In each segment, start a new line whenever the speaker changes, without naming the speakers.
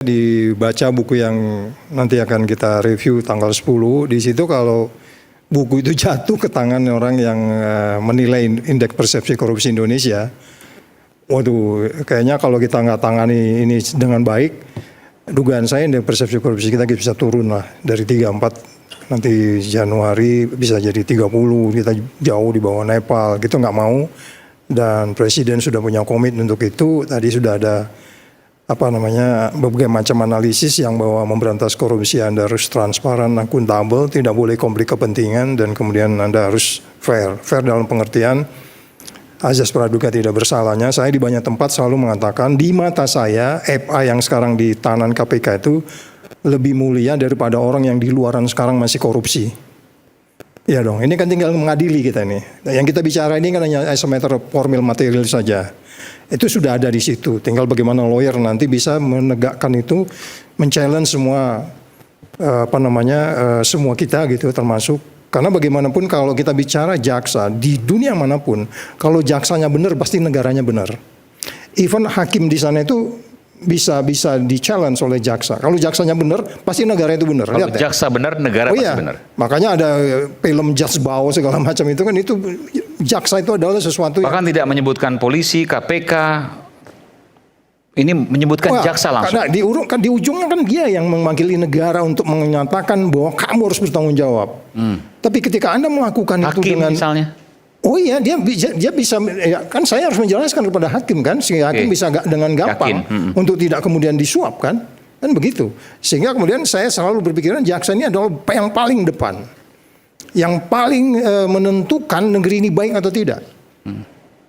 Dibaca buku yang nanti akan kita review tanggal 10, di situ kalau buku itu jatuh ke tangan orang yang menilai indeks persepsi korupsi Indonesia, waduh, kayaknya kalau kita nggak tangani ini dengan baik, dugaan saya indeks persepsi korupsi kita bisa turun lah dari 34, nanti Januari bisa jadi 30, kita jauh di bawah Nepal, gitu nggak mau. Dan Presiden sudah punya komitmen untuk itu. Tadi sudah ada berbagai macam analisis yang bahwa memberantas korupsi Anda harus transparan, akuntabel, tidak boleh konflik kepentingan, dan kemudian Anda harus fair. Fair dalam pengertian azas praduga tidak bersalahnya. Saya di banyak tempat selalu mengatakan di mata saya FA yang sekarang di tahanan KPK itu lebih mulia daripada orang yang di luaran sekarang masih korupsi. Ya dong, ini kan tinggal mengadili kita ini. Yang kita bicara ini kan hanya asymmetric formil material saja. Itu sudah ada di situ. Tinggal bagaimana lawyer nanti bisa menegakkan itu, men-challenge semua semua kita gitu, termasuk karena bagaimanapun kalau kita bicara jaksa di dunia manapun, kalau jaksanya benar pasti negaranya benar. Even hakim di sana itu bisa di-challenge oleh jaksa. Kalau jaksanya benar, pasti negara itu benar.
Kalau jaksa benar, negara pasti benar. Makanya ada film Judge Bao segala macam itu kan, itu jaksa itu adalah sesuatu
bahkan yang tidak menyebutkan polisi, KPK. Ini menyebutkan jaksa langsung.
Karena di ujungnya kan dia yang mewakili negara untuk menyatakan bahwa kamu harus bertanggung jawab. Tapi ketika Anda melakukan
hakim
itu dengan
misalnya.
Oh iya, dia bisa, ya, kan saya harus menjelaskan kepada hakim kan, sehingga hakim bisa dengan gampang untuk tidak kemudian disuap kan begitu. Sehingga kemudian saya selalu berpikiran jaksa ini adalah yang paling depan, yang paling menentukan negeri ini baik atau tidak.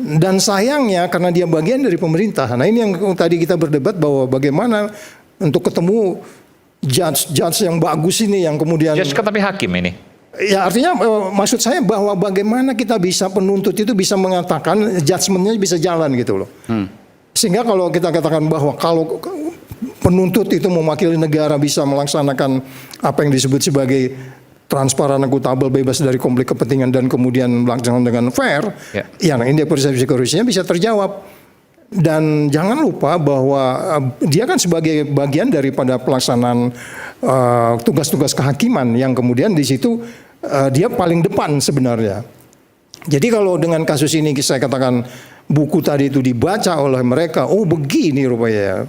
Dan sayangnya karena dia bagian dari pemerintah. Nah ini yang tadi kita berdebat bahwa bagaimana untuk ketemu judge yang bagus ini yang kemudian.
Judge kan tapi hakim ini.
Ya artinya maksud saya bahwa bagaimana kita bisa penuntut itu bisa mengatakan judgementnya bisa jalan gitu loh. Sehingga kalau kita katakan bahwa kalau penuntut itu mewakili negara bisa melaksanakan apa yang disebut sebagai transparan, akuntabel, bebas dari konflik kepentingan dan kemudian melaksanakan dengan fair, ya indeks persepsi korupsinya bisa terjawab. Dan jangan lupa bahwa dia kan sebagai bagian daripada pelaksanaan tugas-tugas kehakiman yang kemudian di situ dia paling depan sebenarnya. Jadi kalau dengan kasus ini saya katakan buku tadi itu dibaca oleh mereka, oh begini rupanya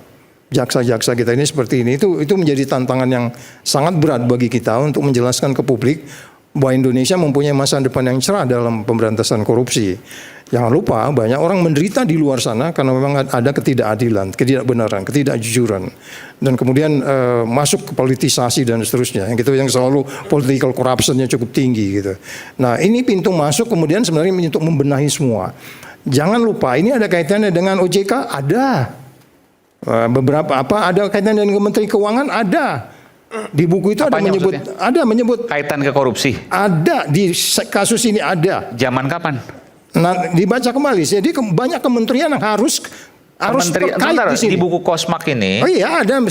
jaksa-jaksa kita ini seperti ini, itu menjadi tantangan yang sangat berat bagi kita untuk menjelaskan ke publik bahwa Indonesia mempunyai masa depan yang cerah dalam pemberantasan korupsi. Jangan lupa banyak orang menderita di luar sana karena memang ada ketidakadilan, ketidakbenaran, ketidakjujuran, dan kemudian masuk ke politisasi dan seterusnya. Yang gitu yang selalu political corruptionnya cukup tinggi gitu. Nah ini pintu masuk kemudian sebenarnya untuk membenahi semua. Jangan lupa ini ada kaitannya dengan OJK, ada ada kaitannya dengan Kementerian Keuangan, ada. Di buku itu
apanya
ada menyebut
kaitan ke korupsi.
Ada di kasus ini ada.
Zaman kapan?
Nah, dibaca kembali. Jadi banyak kementerian yang harus terkait di sini.
Di buku Kosmak ini.
Oh iya, ada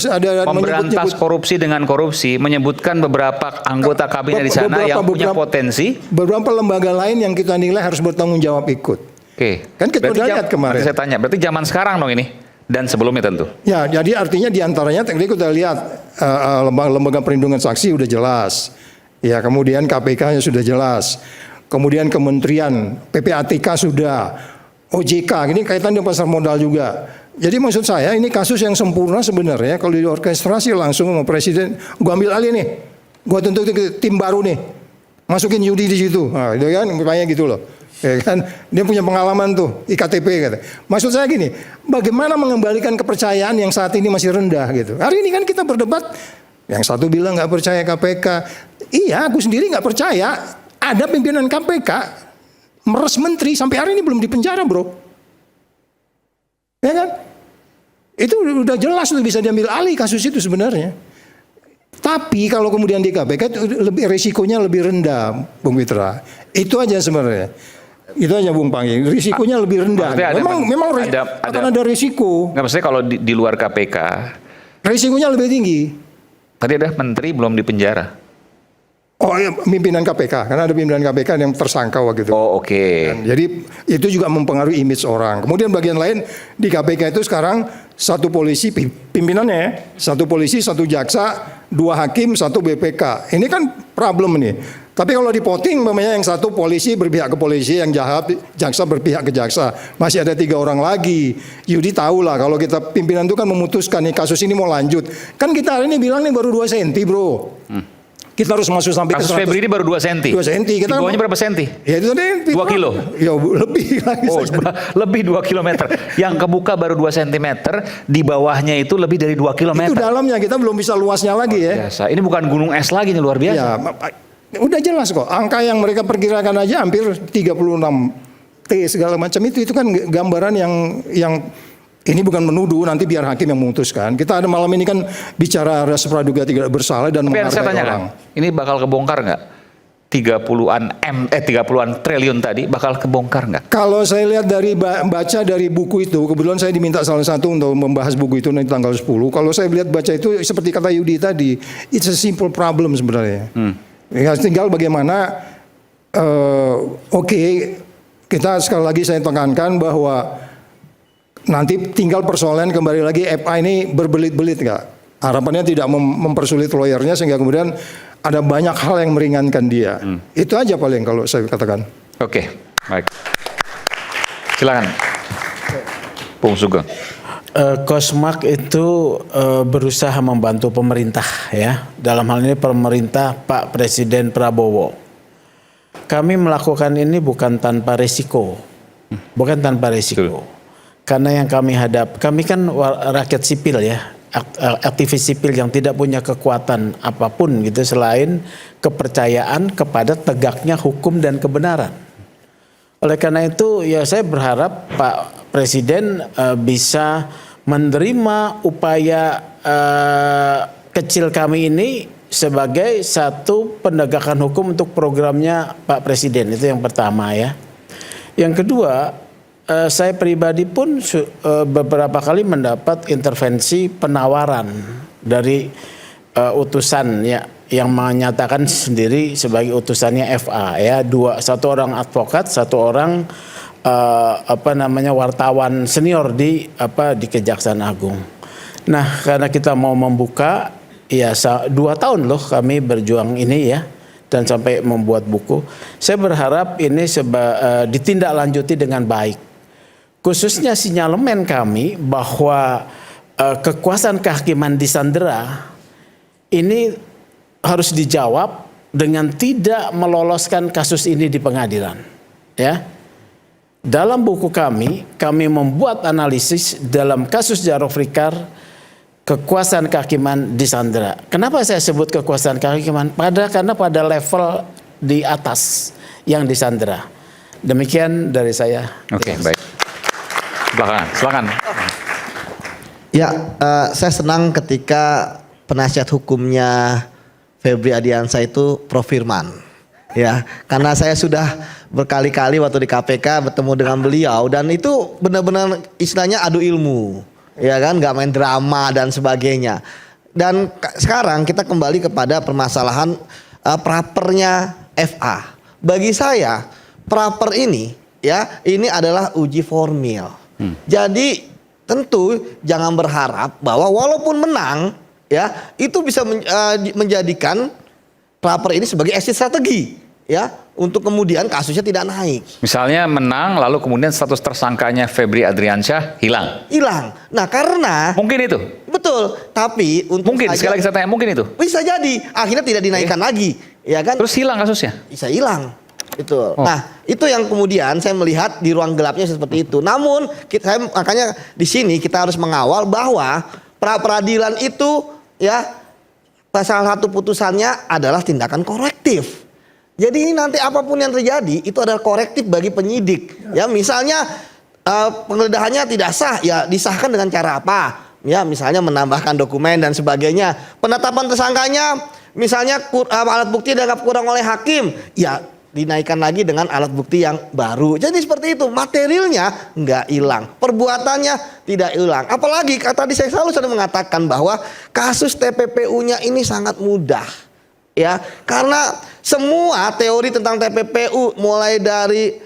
memberantas korupsi dengan korupsi, menyebutkan beberapa anggota kabinet di sana yang punya potensi.
Beberapa lembaga lain yang kita nilai harus bertanggung jawab ikut.
Oke.
Kan kita udah lihat kemarin.
Saya tanya, berarti zaman sekarang dong ini dan sebelumnya tentu.
Ya, jadi artinya diantaranya tadi kita lihat lembaga perlindungan saksi udah jelas. Ya, kemudian KPK-nya sudah jelas. Kemudian kementerian, PPATK sudah, OJK, ini kaitan dengan pasar modal juga. Jadi maksud saya ini kasus yang sempurna sebenarnya kalau diorkestrasi langsung sama presiden, gua ambil alih nih, gua tentu tim baru nih, masukin judi di situ, nah, itu kan kayak gitu loh. Ya kan, dia punya pengalaman tuh IKTP kata. Maksud saya gini, bagaimana mengembalikan kepercayaan yang saat ini masih rendah gitu. Hari ini kan kita berdebat, yang satu bilang nggak percaya KPK, iya aku sendiri nggak percaya. Ada pimpinan KPK meres menteri sampai hari ini belum dipenjara bro, ya kan? Itu udah jelas tuh bisa diambil alih kasus itu sebenarnya. Tapi kalau kemudian di KPK itu risikonya lebih rendah, Bung Mitra. Itu aja sebenarnya. Itu aja Bung Panggi, risikonya lebih rendah. Memang akan ada risiko.
Nggak, maksudnya kalau di luar KPK
risikonya lebih tinggi.
Tadi ada menteri belum dipenjara.
Oh iya, pimpinan KPK, karena ada pimpinan KPK yang tersangka waktu itu.
Oh oke.
Jadi itu juga mempengaruhi image orang. Kemudian bagian lain di KPK itu sekarang 1 polisi pimpinannya, 1 polisi, 1 jaksa, 2 hakim, 1 BPK. Ini kan problem ini. Tapi kalau di voting, umpamanya yang 1 polisi berpihak ke polisi, yang jaksa berpihak ke jaksa. Masih ada 3 orang lagi. Yudi tahu lah kalau kita pimpinan itu kan memutuskan nih kasus ini mau lanjut. Kan kita hari ini bilang nih baru 2 senti bro. Kita harus masuk sampai
Kasus
ke 100.
Febri ini baru 2 senti.
2 senti.
Di bawahnya berapa senti?
Ya itu tadi
2 kilo.
Ya lebih lagi.
Oh, lebih 2 kilometer. Yang kebuka baru 2 sentimeter, di bawahnya itu lebih dari 2 kilometer.
Itu dalamnya, kita belum bisa luasnya lagi ya.
Biasa. Ini bukan gunung es lagi nih, luar biasa.
Ya, udah jelas kok. Angka yang mereka perkirakan aja hampir 36 T segala macam itu kan gambaran yang ini bukan menuduh, nanti biar hakim yang memutuskan. Kita ada malam ini kan bicara res praduga tidak bersalah dan
Tapi yang saya
menghargai
tanyakan,
orang.
ini bakal kebongkar nggak? 30-an triliun tadi bakal kebongkar nggak?
Kalau saya lihat dari baca dari buku itu, kebetulan saya diminta salah satu untuk membahas buku itu nanti tanggal 10. Kalau saya lihat baca itu seperti kata Yudi tadi, it's a simple problem sebenarnya. Ya, tinggal bagaimana, oke, kita sekali lagi saya tekankan bahwa nanti tinggal persoalan kembali lagi FA ini berbelit-belit nggak? Harapannya tidak mempersulit lawyernya sehingga kemudian ada banyak hal yang meringankan dia. Itu aja paling kalau saya katakan.
Oke, baik. Silakan, Bung Sugeng.
Kosmak itu berusaha membantu pemerintah ya. Dalam hal ini pemerintah Pak Presiden Prabowo. Kami melakukan ini bukan tanpa resiko. Bukan tanpa resiko. Karena yang kami kami kan rakyat sipil ya. Aktivis sipil yang tidak punya kekuatan apapun gitu selain kepercayaan kepada tegaknya hukum dan kebenaran. Oleh karena itu ya saya berharap Pak Presiden bisa menerima upaya kecil kami ini sebagai satu penegakan hukum untuk programnya Pak Presiden. Itu yang pertama ya. Yang kedua, saya pribadi pun beberapa kali mendapat intervensi penawaran dari utusan ya yang menyatakan sendiri sebagai utusannya FA ya, satu orang advokat, satu orang wartawan senior di Kejaksaan Agung. Nah, karena kita mau membuka ya 2 tahun loh kami berjuang ini ya dan sampai membuat buku. Saya berharap ini ditindaklanjuti dengan baik. Khususnya sinyalemen kami bahwa kekuasaan kehakiman disandera ini harus dijawab dengan tidak meloloskan kasus ini di pengadilan. Ya, dalam buku kami membuat analisis dalam kasus Jaro Frikar kekuasaan kehakiman disandera. Kenapa saya sebut kekuasaan kehakiman? Karena pada level di atas yang disandera. Demikian dari saya.
Oke, baik. Silakan.
Ya, saya senang ketika penasihat hukumnya Febri Ardiansyah itu Prof Firman. Ya, karena saya sudah berkali-kali waktu di KPK bertemu dengan beliau dan itu benar-benar istilahnya adu ilmu. Ya kan, nggak main drama dan sebagainya. Dan sekarang kita kembali kepada permasalahan prapernya FA. Bagi saya, praper ini ya, ini adalah uji formil. Jadi tentu jangan berharap bahwa walaupun menang ya itu bisa menjadikan praper ini sebagai exit strategi ya untuk kemudian kasusnya tidak naik.
Misalnya menang lalu kemudian status tersangkanya Febri Ardiansyah hilang.
Nah, karena
mungkin itu.
Betul, tapi untuk
mungkin sekali lagi saya tanya, mungkin itu.
Bisa jadi akhirnya tidak dinaikkan lagi, ya kan?
Terus hilang kasusnya.
Bisa hilang. Itu. Nah, itu yang kemudian saya melihat di ruang gelapnya seperti itu. Namun, makanya di sini kita harus mengawal bahwa pra-peradilan itu ya salah satu putusannya adalah tindakan korektif. Jadi ini nanti apapun yang terjadi itu adalah korektif bagi penyidik. Ya, misalnya penggeledahannya tidak sah, ya disahkan dengan cara apa? Ya, misalnya menambahkan dokumen dan sebagainya. Penetapan tersangkanya misalnya alat bukti dianggap kurang oleh hakim, ya dinaikkan lagi dengan alat bukti yang baru. Jadi seperti itu, materialnya nggak hilang, perbuatannya tidak hilang. Apalagi tadi saya selalu mengatakan bahwa kasus TPPU-nya ini sangat mudah, ya karena semua teori tentang TPPU mulai dari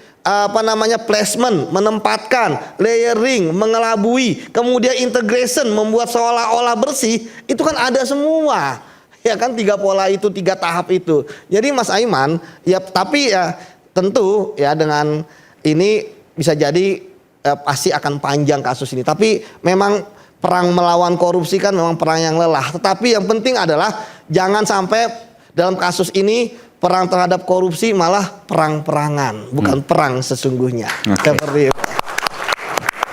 placement, menempatkan, layering, mengelabui, kemudian integration, membuat seolah-olah bersih, itu kan ada semua. Ya kan 3 pola itu, 3 tahap itu. Jadi Mas Aiman, ya tapi ya tentu ya dengan ini bisa jadi pasti akan panjang kasus ini. Tapi memang perang melawan korupsi kan memang perang yang lelah. Tetapi yang penting adalah jangan sampai dalam kasus ini perang terhadap korupsi malah perang-perangan, bukan perang sesungguhnya. Seperti